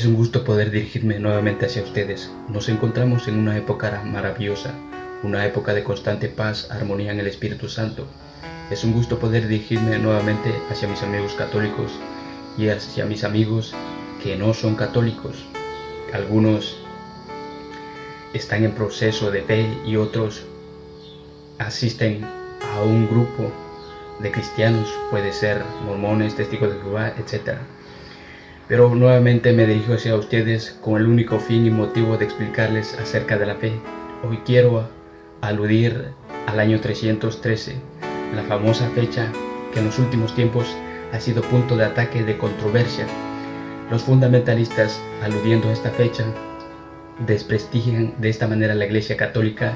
un gusto poder dirigirme nuevamente hacia ustedes. Nos encontramos en una época maravillosa, una época de constante paz, armonía en el Espíritu Santo. Es un gusto poder dirigirme nuevamente hacia mis amigos católicos y hacia mis amigos que no son católicos. Algunos están en proceso de fe y otros asisten a un grupo de cristianos, puede ser mormones, testigos de Jehová, etc. Pero nuevamente me dirijo hacia ustedes con el único fin y motivo de explicarles acerca de la fe. Hoy quiero aludir al año 313, la famosa fecha que en los últimos tiempos ha sido punto de ataque de controversia. Los fundamentalistas, aludiendo a esta fecha, desprestigian de esta manera la Iglesia Católica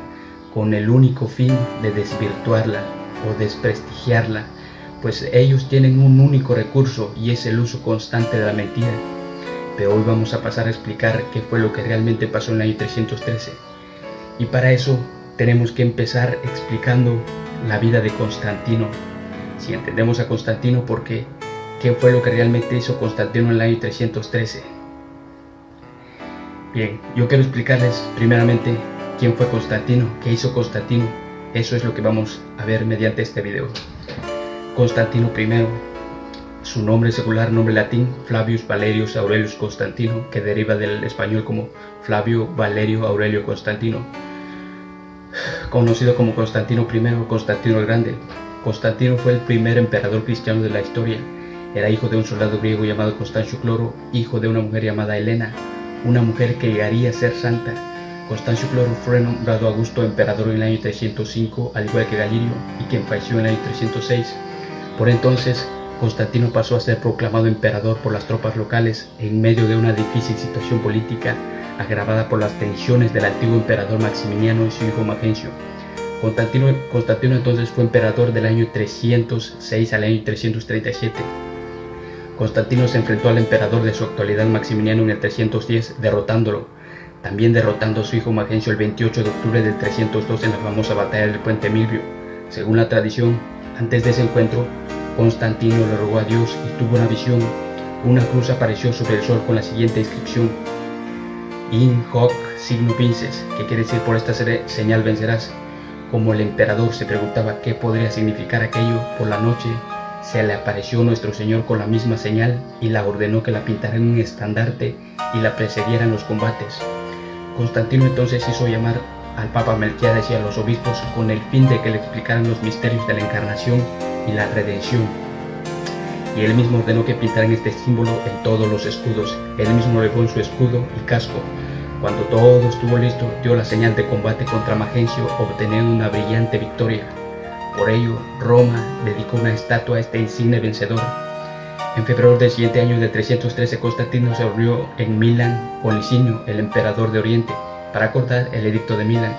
con el único fin de desvirtuarla o desprestigiarla, pues ellos tienen un único recurso y es el uso constante de la mentira. Pero hoy vamos a pasar a explicar qué fue lo que realmente pasó en el año 313. Y para eso tenemos que empezar explicando la vida de Constantino. Si entendemos a Constantino, porque ¿qué fue lo que realmente hizo Constantino en el año 313? Bien, yo quiero explicarles primeramente quién fue Constantino, qué hizo Constantino. Eso es lo que vamos a ver mediante este video. Constantino I, su nombre secular, nombre latín, Flavius Valerius Aurelius Constantino, que deriva del español como Flavio Valerio Aurelio Constantino, conocido como Constantino I o Constantino el Grande. Constantino fue el primer emperador cristiano de la historia. Era hijo de un soldado griego llamado Constancio Cloro, hijo de una mujer llamada Helena, una mujer que llegaría a ser santa. Constancio Cloro fue nombrado Augusto emperador en el año 305, al igual que Galirio, y quien falleció en el año 306. Por entonces, Constantino pasó a ser proclamado emperador por las tropas locales en medio de una difícil situación política agravada por las tensiones del antiguo emperador Maximiniano y su hijo Magencio. Constantino entonces fue emperador del año 306 al año 337. Constantino se enfrentó al emperador de su actualidad Maximiniano en el 310, derrotándolo, también derrotando a su hijo Magencio el 28 de octubre del 302 en la famosa batalla del puente Milvio. Según la tradición, antes de ese encuentro, Constantino le rogó a Dios y tuvo una visión. Una cruz apareció sobre el sol con la siguiente inscripción: In hoc signo vinces, que quiere decir por esta señal vencerás. Como el emperador se preguntaba qué podría significar aquello, por la noche se le apareció nuestro Señor con la misma señal y la ordenó que la pintara en un estandarte y la precediera en los combates. Constantino entonces hizo llamar al Papa Melquiades y a los obispos con el fin de que le explicaran los misterios de la encarnación y la redención. Y él mismo ordenó que pintaran este símbolo en todos los escudos. Él mismo levó en su escudo y casco. Cuando todo estuvo listo, dio la señal de combate contra Magencio, obteniendo una brillante victoria. Por ello, Roma dedicó una estatua a este insigne vencedor. En febrero del siguiente año de 313, Constantino se reunió en Milán con Licinio, el emperador de Oriente, para acordar el edicto de Milán.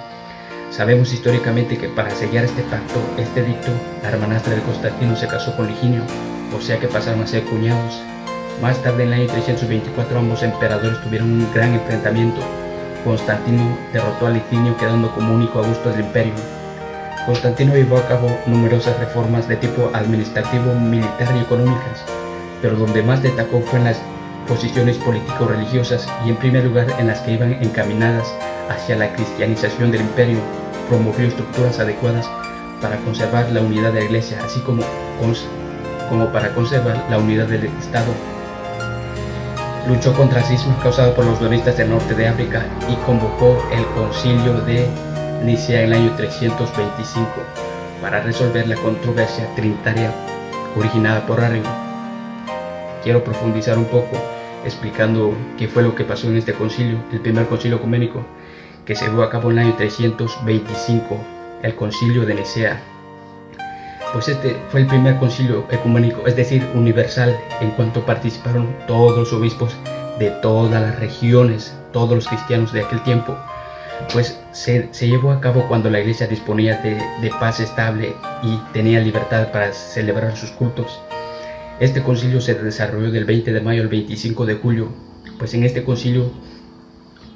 Sabemos históricamente que para sellar este pacto, este edicto, la hermanastra de Constantino se casó con Licinio, o sea que pasaron a ser cuñados. Más tarde, en el año 324, ambos emperadores tuvieron un gran enfrentamiento. Constantino derrotó a Licinio, quedando como único Augusto del imperio. Constantino llevó a cabo numerosas reformas de tipo administrativo, militar y económicas, pero donde más destacó fue en las posiciones político-religiosas y en primer lugar en las que iban encaminadas hacia la cristianización del imperio. Promovió estructuras adecuadas para conservar la unidad de la Iglesia, así como para conservar la unidad del Estado. Luchó contra el cisma causado por los donistas del norte de África y convocó el concilio de Nicea en el año 325 para resolver la controversia trinitaria originada por Arrio. Quiero profundizar un poco explicando qué fue lo que pasó en este concilio, el primer concilio ecuménico que se llevó a cabo en el año 325, el concilio de Nicea. Pues este fue el primer concilio ecuménico, es decir, universal, en cuanto participaron todos los obispos de todas las regiones, todos los cristianos de aquel tiempo. Pues se llevó a cabo cuando la iglesia disponía de paz estable y tenía libertad para celebrar sus cultos. Este concilio se desarrolló del 20 de mayo al 25 de julio, pues en este concilio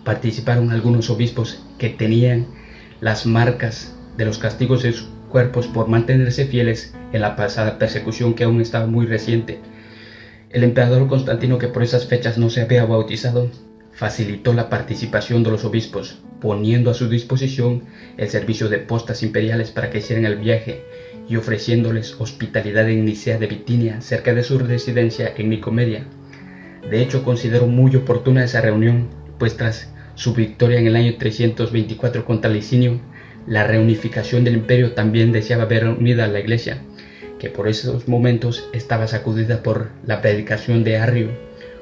participaron algunos obispos que tenían las marcas de los castigos de sus cuerpos por mantenerse fieles en la pasada persecución que aún estaba muy reciente. El emperador Constantino, que por esas fechas no se había bautizado, facilitó la participación de los obispos, poniendo a su disposición el servicio de postas imperiales para que hicieran el viaje y ofreciéndoles hospitalidad en Nicea de Bitinia, cerca de su residencia en Nicomedia. De hecho, consideró muy oportuna esa reunión, pues tras su victoria en el año 324 contra Licinio, la reunificación del imperio también deseaba ver unida a la iglesia, que por esos momentos estaba sacudida por la predicación de Arrio,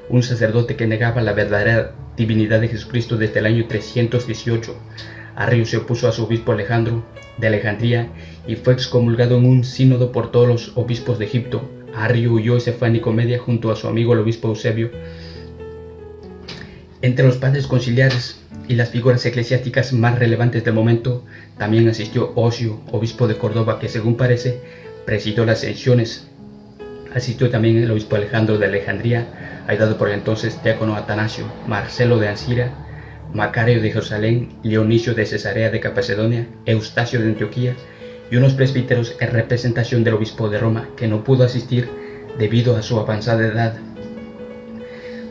un sacerdote que negaba la verdadera divinidad de Jesucristo desde el año 318. Arrio se opuso a su obispo Alejandro de Alejandría y fue excomulgado en un sínodo por todos los obispos de Egipto. Arrio huyó y se fue a Nicomedia junto a su amigo el obispo Eusebio. Entre los padres conciliares y las figuras eclesiásticas más relevantes del momento también asistió Ocio, obispo de Córdoba, que según parece presidió las sesiones. Asistió también el obispo Alejandro de Alejandría, ayudado por el entonces diácono Atanasio, Marcelo de Ancira, Macario de Jerusalén, Leonicio de Cesarea de Capacedonia, Eustacio de Antioquía y unos presbíteros en representación del obispo de Roma, que no pudo asistir debido a su avanzada edad.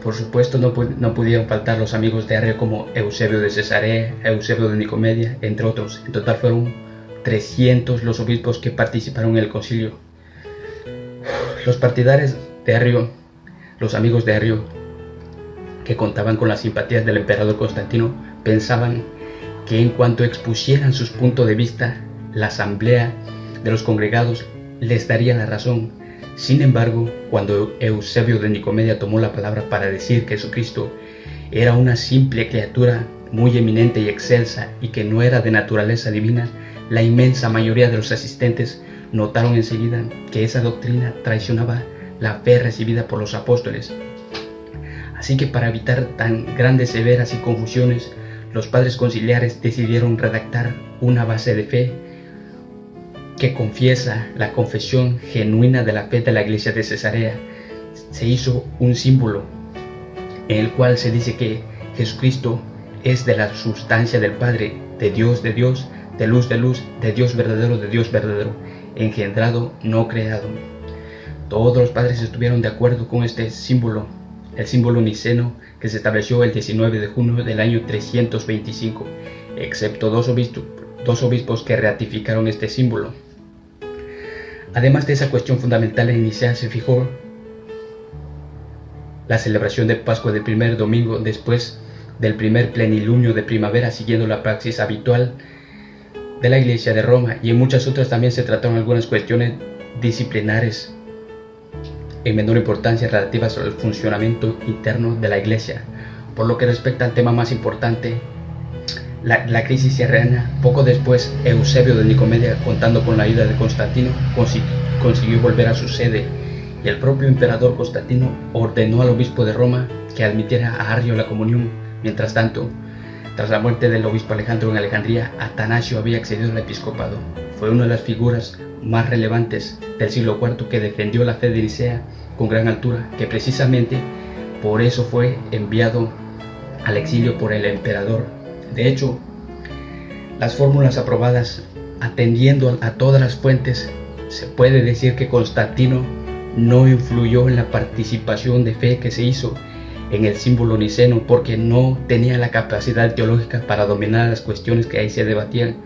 Por supuesto, no pudieron faltar los amigos de Arrio como Eusebio de Cesarea, Eusebio de Nicomedia, entre otros. En total fueron 300 los obispos que participaron en el concilio. Los partidarios de Arrio, los amigos de Arrio, que contaban con las simpatías del emperador Constantino, pensaban que en cuanto expusieran sus puntos de vista, la asamblea de los congregados les daría la razón. Sin embargo, cuando Eusebio de Nicomedia tomó la palabra para decir que Jesucristo era una simple criatura muy eminente y excelsa y que no era de naturaleza divina, la inmensa mayoría de los asistentes notaron enseguida que esa doctrina traicionaba la fe recibida por los apóstoles. Así que para evitar tan grandes severas y confusiones, los padres conciliares decidieron redactar una base de fe que confiesa la confesión genuina de la fe de la iglesia de Cesarea. Se hizo un símbolo en el cual se dice que Jesucristo es de la sustancia del Padre, de Dios, de luz, de Dios verdadero, engendrado, no creado. Todos los padres estuvieron de acuerdo con este símbolo, el símbolo niceno, que se estableció el 19 de junio del año 325, excepto dos obispos que ratificaron este símbolo. Además de esa cuestión fundamental en Nicea, se fijó la celebración de Pascua del primer domingo después del primer plenilunio de primavera, siguiendo la praxis habitual de la Iglesia de Roma, y en muchas otras también se trataron algunas cuestiones disciplinares en menor importancia relativas al funcionamiento interno de la Iglesia. Por lo que respecta al tema más importante, la crisis arriana, poco después Eusebio de Nicomedia, contando con la ayuda de Constantino, consiguió volver a su sede, y el propio emperador Constantino ordenó al obispo de Roma que admitiera a Arrio la comunión. Mientras tanto, tras la muerte del obispo Alejandro en Alejandría, Atanasio había accedido al episcopado. Fue una de las figuras más relevantes del siglo IV que defendió la fe de Nicea con gran altura, que precisamente por eso fue enviado al exilio por el emperador. De hecho, las fórmulas aprobadas atendiendo a todas las fuentes, se puede decir que Constantino no influyó en la participación de fe que se hizo en el símbolo niceno, porque no tenía la capacidad teológica para dominar las cuestiones que ahí se debatían,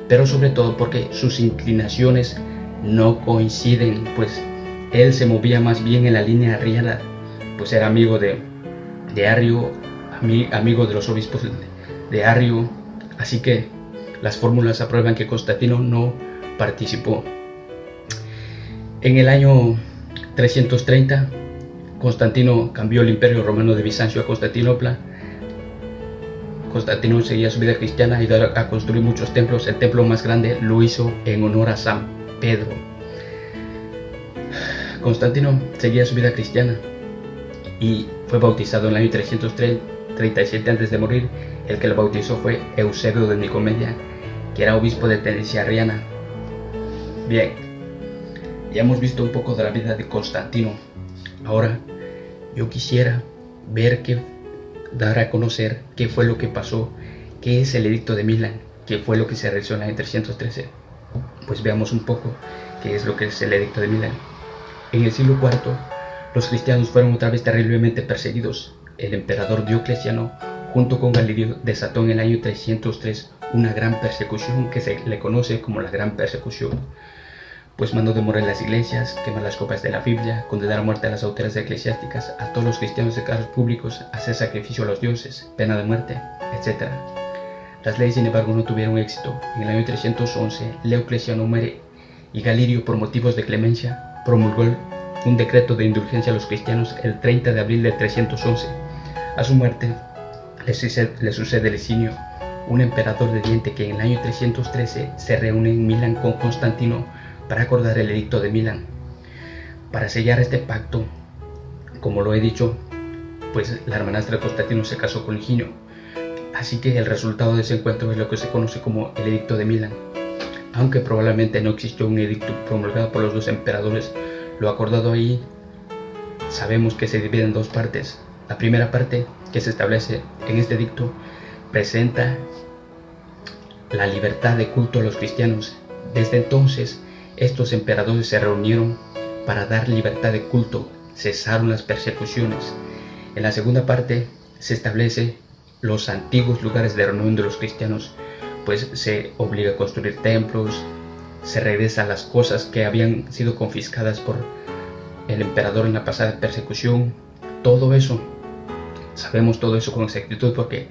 pero sobre todo porque sus inclinaciones no coinciden, pues él se movía más bien en la línea arriana, pues era amigo de Arrio, amigo de los obispos de Arrio, así que las fórmulas aprueban que Constantino no participó. En el año 330, Constantino cambió el imperio romano de Bizancio a Constantinopla. Constantino seguía su vida cristiana, ayudó a construir muchos templos. El templo más grande lo hizo en honor a San Pedro. Constantino seguía su vida cristiana y fue bautizado en el año 337 antes de morir. El que lo bautizó fue Eusebio de Nicomedia, que era obispo de tendencia arriana. Bien, ya hemos visto un poco de la vida de Constantino. Ahora yo quisiera dar a conocer qué fue lo que pasó, qué es el edicto de Milán, qué fue lo que se realizó en el año 313. Pues veamos un poco qué es lo que es el edicto de Milán. En el siglo IV, Los cristianos fueron otra vez terriblemente perseguidos. El emperador Diocleciano, junto con Galirio, desató en el año 303 una gran persecución que se le conoce como la Gran Persecución, pues mandó demoler las iglesias, quemar las copias de la Biblia, condenar a muerte a las autoridades eclesiásticas, a todos los cristianos de cargos públicos, hacer sacrificio a los dioses, pena de muerte, etc. Las leyes, sin embargo, no tuvieron éxito. En el año 311, Diocleciano muere y Galirio, por motivos de clemencia, promulgó un decreto de indulgencia a los cristianos el 30 de abril de 311. A su muerte le sucede Licinio, un emperador de Oriente que en el año 313 se reúne en Milán con Constantino para acordar el edicto de Milán. Para sellar este pacto, como lo he dicho, pues la hermanastra de Constantino se casó con Licinio. Así que el resultado de ese encuentro es lo que se conoce como el edicto de Milán. Aunque probablemente no existió un edicto promulgado por los dos emperadores, lo acordado ahí sabemos que se divide en dos partes. La primera parte, que se establece en este edicto, presenta la libertad de culto a los cristianos. Desde entonces, estos emperadores se reunieron para dar libertad de culto, cesaron las persecuciones. En la segunda parte se establece los antiguos lugares de reunión de los cristianos, pues se obliga a construir templos, se regresa a las cosas que habían sido confiscadas por el emperador en la pasada persecución. Todo eso, sabemos todo eso con exactitud porque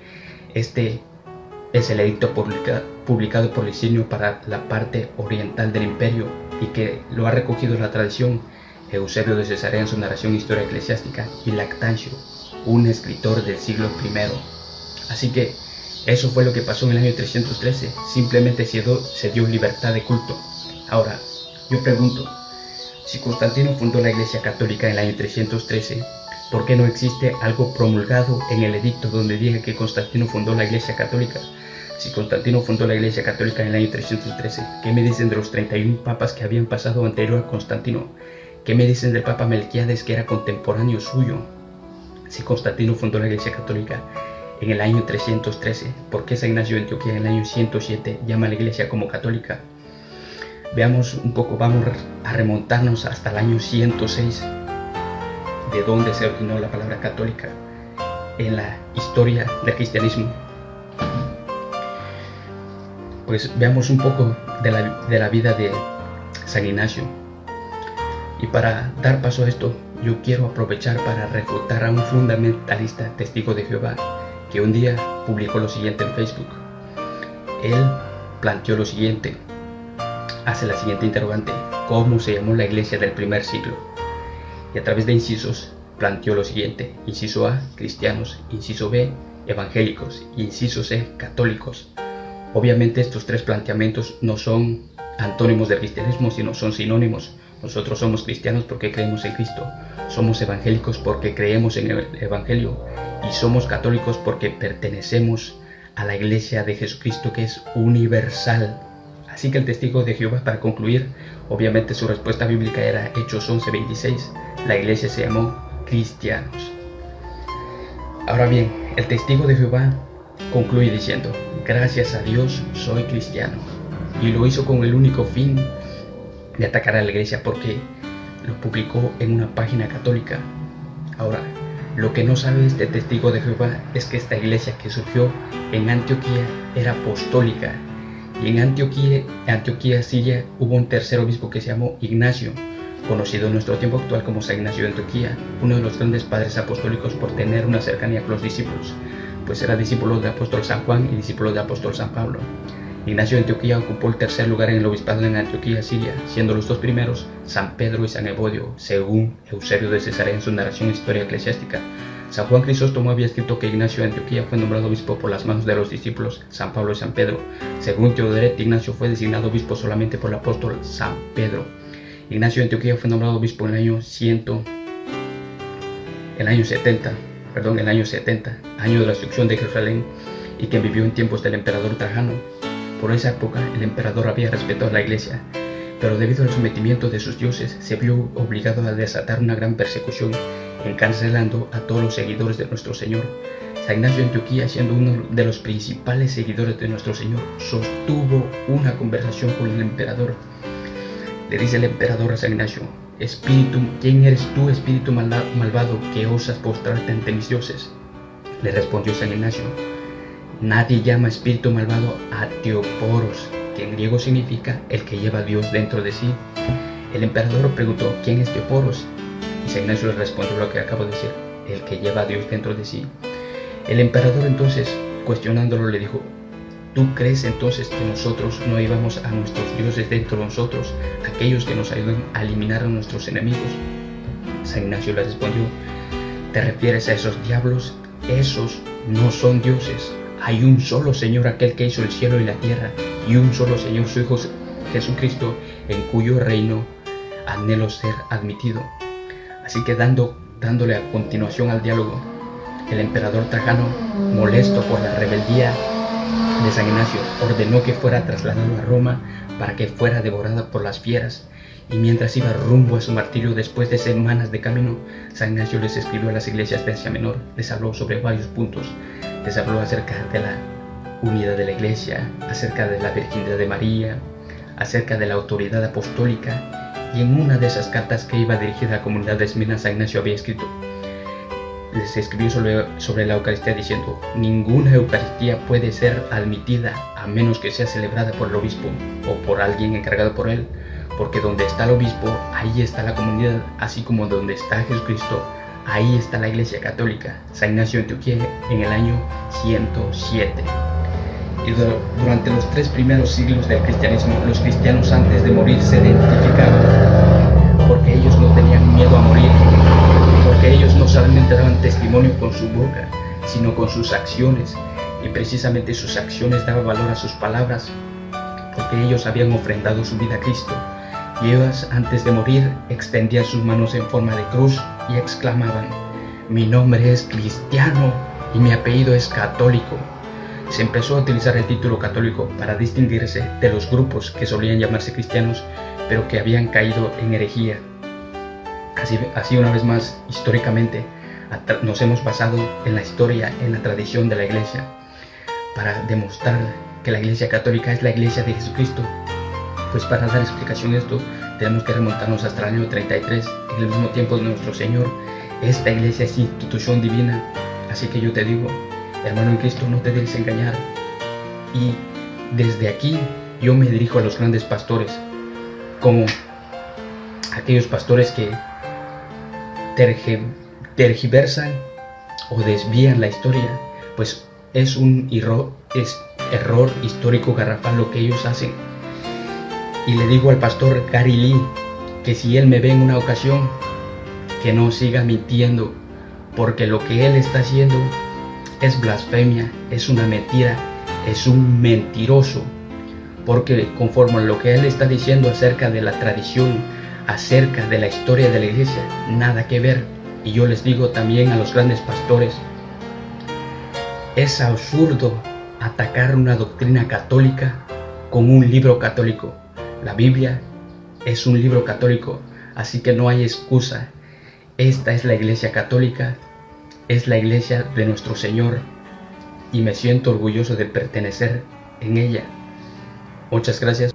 este es el edicto publicado por Licinio para la parte oriental del imperio y que lo ha recogido la tradición Eusebio de Cesarea en su narración Historia Eclesiástica y Lactancio, un escritor del siglo I. Así que eso fue lo que pasó en el año 313, simplemente se dio libertad de culto. Ahora, yo pregunto, si Constantino fundó la Iglesia Católica en el año 313, ¿por qué no existe algo promulgado en el edicto donde diga que Constantino fundó la Iglesia Católica? Si Constantino fundó la Iglesia Católica en el año 313, ¿qué me dicen de los 31 papas que habían pasado anterior a Constantino? ¿Qué me dicen del Papa Melquíades, que era contemporáneo suyo? Si Constantino fundó la Iglesia Católica en el año 313, ¿por qué San Ignacio de Antioquía en el año 107 llama a la Iglesia como católica? Veamos un poco, vamos a remontarnos hasta el año 106, de donde se originó la palabra católica en la historia del cristianismo. Pues veamos un poco de la vida de San Ignacio. Y para dar paso a esto, yo quiero aprovechar para refutar a un fundamentalista testigo de Jehová, que un día publicó lo siguiente en Facebook. Él planteó lo siguiente, hace la siguiente interrogante: ¿cómo se llamó la iglesia del primer siglo? Y a través de incisos planteó lo siguiente: inciso A, cristianos; inciso B, evangélicos; inciso C, católicos. Obviamente estos tres planteamientos no son antónimos del cristianismo, sino son sinónimos. Nosotros somos cristianos porque creemos en Cristo, somos evangélicos porque creemos en el Evangelio y somos católicos porque pertenecemos a la Iglesia de Jesucristo, que es universal. Así que el testigo de Jehová, para concluir, obviamente su respuesta bíblica era Hechos 11:26. La iglesia se llamó cristianos. Ahora bien, el testigo de Jehová concluye diciendo: gracias a Dios soy cristiano. Y lo hizo con el único fin de atacar a la iglesia porque lo publicó en una página católica. Ahora, lo que no sabe este testigo de Jehová es que esta iglesia que surgió en Antioquía era apostólica. Y en Antioquía, Siria, hubo un tercer obispo que se llamó Ignacio, conocido en nuestro tiempo actual como San Ignacio de Antioquía, uno de los grandes padres apostólicos por tener una cercanía con los discípulos, pues era discípulo del apóstol San Juan y discípulo del apóstol San Pablo. Ignacio de Antioquía ocupó el tercer lugar en el obispado en Antioquía, Siria, siendo los dos primeros San Pedro y San Evodio, según Eusebio de Cesarea en su narración Historia Eclesiástica. San Juan Crisóstomo había escrito que Ignacio de Antioquía fue nombrado obispo por las manos de los discípulos San Pablo y San Pedro. Según Teodoret, Ignacio fue designado obispo solamente por el apóstol San Pedro. Ignacio de Antioquía fue nombrado obispo en el año 70, año de la destrucción de Jerusalén, y que vivió en tiempos del emperador Trajano. Por esa época el emperador había respetado a la iglesia, pero debido al sometimiento de sus dioses se vio obligado a desatar una gran persecución, encarcelando a todos los seguidores de nuestro Señor. San Ignacio de Antioquía, siendo uno de los principales seguidores de nuestro Señor, sostuvo una conversación con el emperador. Le dice el emperador a San Ignacio: ¿quién eres tú, espíritu malvado, que osas postrarte ante mis dioses? Le respondió San Ignacio: nadie llama espíritu malvado a Teoporos, que en griego significa el que lleva a Dios dentro de sí. El emperador preguntó: ¿quién es Teoporos? Y San Ignacio le respondió lo que acabo de decir: el que lleva a Dios dentro de sí. El emperador entonces, cuestionándolo, le dijo: ¿tú crees entonces que nosotros no llevamos a nuestros dioses dentro de nosotros, aquellos que nos ayudan a eliminar a nuestros enemigos? San Ignacio le respondió: ¿te refieres a esos diablos? Esos no son dioses. Hay un solo Señor, aquel que hizo el cielo y la tierra, y un solo Señor, su Hijo Jesucristo, en cuyo reino anhelo ser admitido. Así que dándole a continuación al diálogo, el emperador Trajano, molesto por la rebeldía de San Ignacio, ordenó que fuera trasladado a Roma para que fuera devorado por las fieras. Y mientras iba rumbo a su martirio, después de semanas de camino, San Ignacio les escribió a las iglesias de Asia Menor, les habló sobre varios puntos. Les habló acerca de la unidad de la iglesia, acerca de la virginidad de María, acerca de la autoridad apostólica, y en una de esas cartas que iba dirigida a la comunidad de Esmirna, San Ignacio había escrito, les escribió sobre la Eucaristía diciendo: ninguna Eucaristía puede ser admitida a menos que sea celebrada por el obispo o por alguien encargado por él, porque donde está el obispo, ahí está la comunidad, así como donde está Jesucristo, ahí está la Iglesia Católica. San Ignacio de Antioquía, en el año 107. Y durante los 3 primeros siglos del cristianismo, los cristianos antes de morir se identificaban, porque ellos no tenían miedo a morir, porque ellos no solamente daban testimonio con su boca, sino con sus acciones, y precisamente sus acciones daban valor a sus palabras, porque ellos habían ofrendado su vida a Cristo. Y ellos, antes de morir, extendían sus manos en forma de cruz y exclamaban: mi nombre es cristiano y mi apellido es católico. Se empezó a utilizar el título católico para distinguirse de los grupos que solían llamarse cristianos, pero que habían caído en herejía. Así una vez más, históricamente, nos hemos basado en la historia, en la tradición de la Iglesia, para demostrar que la Iglesia Católica es la Iglesia de Jesucristo. Pues para dar explicación de esto, tenemos que remontarnos hasta el año 33, en el mismo tiempo de nuestro Señor. Esta Iglesia es institución divina, así que yo te digo, hermano en Cristo, no te dejes engañar. Y desde aquí yo me dirijo a los grandes pastores, como aquellos pastores que tergiversan o desvían la historia, pues es un error histórico garrafal lo que ellos hacen. Y le digo al pastor Gary Lee que si él me ve en una ocasión, que no siga mintiendo, porque lo que él está haciendo es blasfemia, es una mentira, es un mentiroso, porque conforme a lo que él está diciendo acerca de la tradición, acerca de la historia de la iglesia, nada que ver. Y yo les digo también a los grandes pastores, es absurdo atacar una doctrina católica con un libro católico. La Biblia es un libro católico, así que no hay excusa. Esta es la Iglesia Católica, es la Iglesia de nuestro Señor, y me siento orgulloso de pertenecer en ella. Muchas gracias.